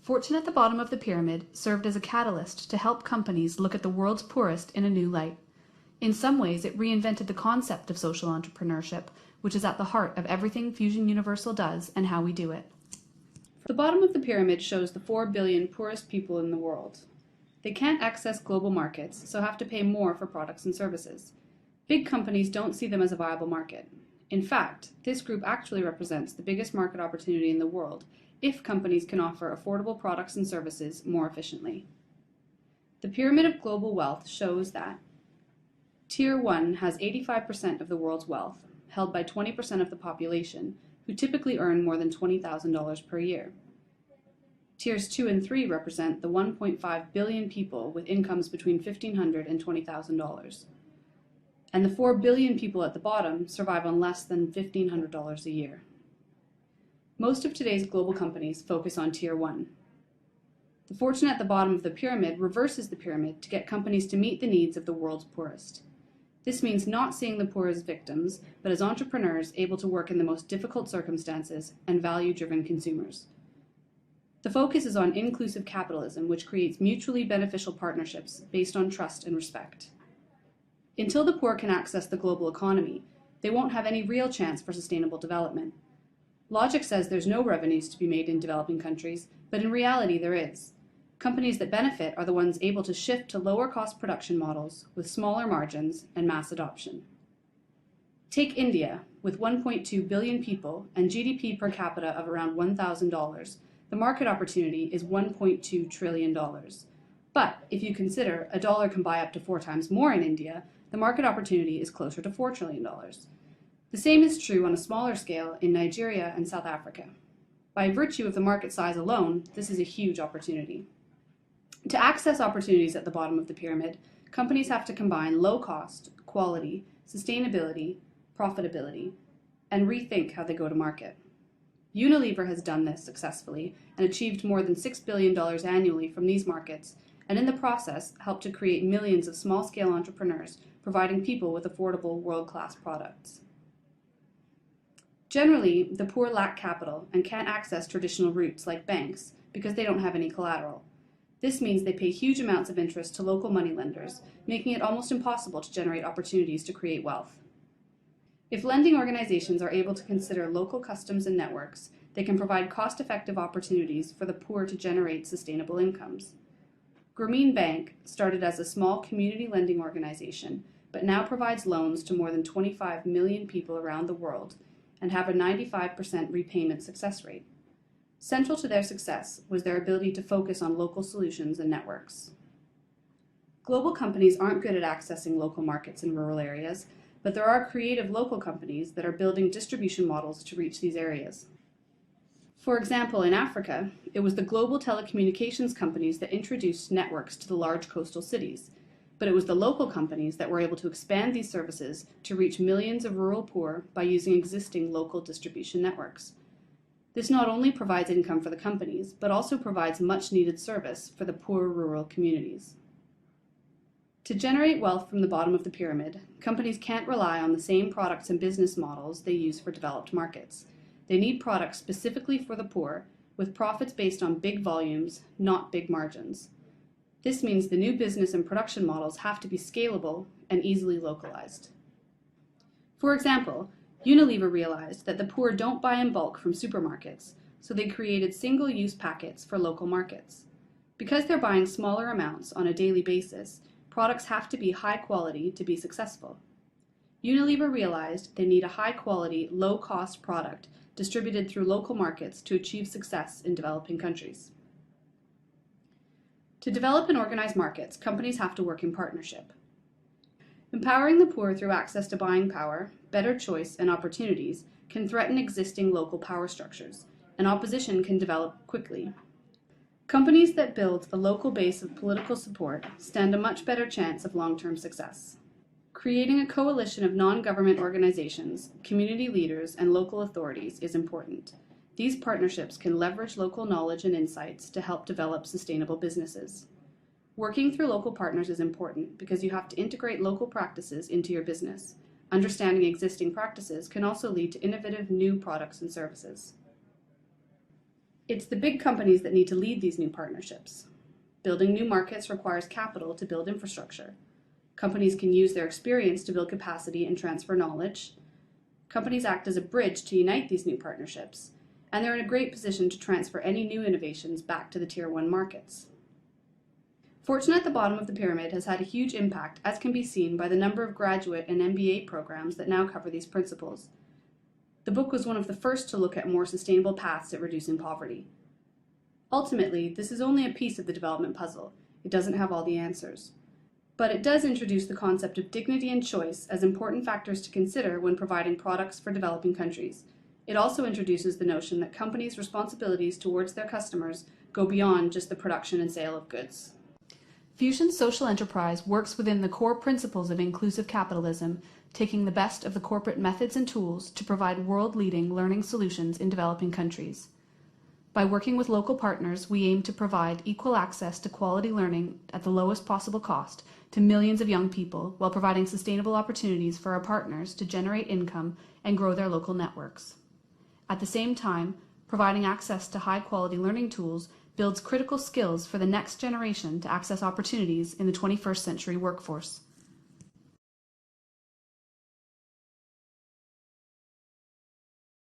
Fortune at the bottom of the pyramid served as a catalyst to help companies look at the world's poorest in a new light. In some ways, it reinvented the concept of social entrepreneurship, which is at the heart of everything Fusion Universal does and how we do it. The bottom of the pyramid shows the 4 billion poorest people in the world. They can't access global markets, so have to pay more for products and services. Big companies don't see them as a viable market. In fact, this group actually represents the biggest market opportunity in the world if companies can offer affordable products and services more efficiently. The pyramid of global wealth shows that Tier 1 has 85% of the world's wealth, held by 20% of the population, who typically earn more than $20,000 per year. Tiers 2 and 3 represent the 1.5 billion people with incomes between $1,500 and $20,000. And the 4 billion people at the bottom survive on less than $1,500 a year. Most of today's global companies focus on Tier 1. The fortune at the bottom of the pyramid reverses the pyramid to get companies to meet the needs of the world's poorest. This means not seeing the poor as victims, but as entrepreneurs able to work in the most difficult circumstances and value-driven consumers. The focus is on inclusive capitalism, which creates mutually beneficial partnerships based on trust and respect. Until the poor can access the global economy, they won't have any real chance for sustainable development. Logic says there's no revenues to be made in developing countries, but in reality there is. Companies that benefit are the ones able to shift to lower cost production models with smaller margins and mass adoption. Take India, with 1.2 billion people and GDP per capita of around $1,000, the market opportunity is $1.2 trillion. But if you consider a dollar can buy up to 4 times more in India, the market opportunity is closer to $4 trillion. The same is true on a smaller scale in Nigeria and South Africa. By virtue of the market size alone, this is a huge opportunity. To access opportunities at the bottom of the pyramid, companies have to combine low cost, quality, sustainability, profitability, and rethink how they go to market. Unilever has done this successfully and achieved more than $6 billion annually from these markets, and in the process helped to create millions of small-scale entrepreneurs, providing people with affordable world-class products. Generally, the poor lack capital and can't access traditional routes like banks because they don't have any collateral. This means they pay huge amounts of interest to local moneylenders, making it almost impossible to generate opportunities to create wealth. If lending organizations are able to consider local customs and networks, they can provide cost-effective opportunities for the poor to generate sustainable incomes. Grameen Bank started as a small community lending organization, but now provides loans to more than 25 million people around the world and have a 95% repayment success rate. Central to their success was their ability to focus on local solutions and networks. Global companies aren't good at accessing local markets in rural areas, but there are creative local companies that are building distribution models to reach these areas. For example, in Africa, it was the global telecommunications companies that introduced networks to the large coastal cities, but it was the local companies that were able to expand these services to reach millions of rural poor by using existing local distribution networks. This not only provides income for the companies, but also provides much-needed service for the poor rural communities. To generate wealth from the bottom of the pyramid, companies can't rely on the same products and business models they use for developed markets. They need products specifically for the poor, with profits based on big volumes, not big margins. This means the new business and production models have to be scalable and easily localized. For example, Unilever realized that the poor don't buy in bulk from supermarkets, so they created single-use packets for local markets. Because they're buying smaller amounts on a daily basis, products have to be high quality to be successful. Unilever realized they need a high-quality, low-cost product distributed through local markets to achieve success in developing countries. To develop and organize markets, companies have to work in partnership. Empowering the poor through access to buying power, better choice, and opportunities can threaten existing local power structures, and opposition can develop quickly. Companies that build a local base of political support stand a much better chance of long-term success. Creating a coalition of non-government organizations, community leaders, and local authorities is important. These partnerships can leverage local knowledge and insights to help develop sustainable businesses. Working through local partners is important because you have to integrate local practices into your business. Understanding existing practices can also lead to innovative new products and services. It's the big companies that need to lead these new partnerships. Building new markets requires capital to build infrastructure. Companies can use their experience to build capacity and transfer knowledge. Companies act as a bridge to unite these new partnerships, and they're in a great position to transfer any new innovations back to the Tier 1 markets. Fortune at the bottom of the pyramid has had a huge impact, as can be seen by the number of graduate and MBA programs that now cover these principles. The book was one of the first to look at more sustainable paths at reducing poverty. Ultimately, this is only a piece of the development puzzle. It doesn't have all the answers. But it does introduce the concept of dignity and choice as important factors to consider when providing products for developing countries. It also introduces the notion that companies' responsibilities towards their customers go beyond just the production and sale of goods. Fusion's social enterprise works within the core principles of inclusive capitalism, taking the best of the corporate methods and tools to provide world-leading learning solutions in developing countries. By working with local partners, we aim to provide equal access to quality learning at the lowest possible cost to millions of young people, while providing sustainable opportunities for our partners to generate income and grow their local networks. At the same time, providing access to high-quality learning tools builds critical skills for the next generation to access opportunities in the 21st century workforce.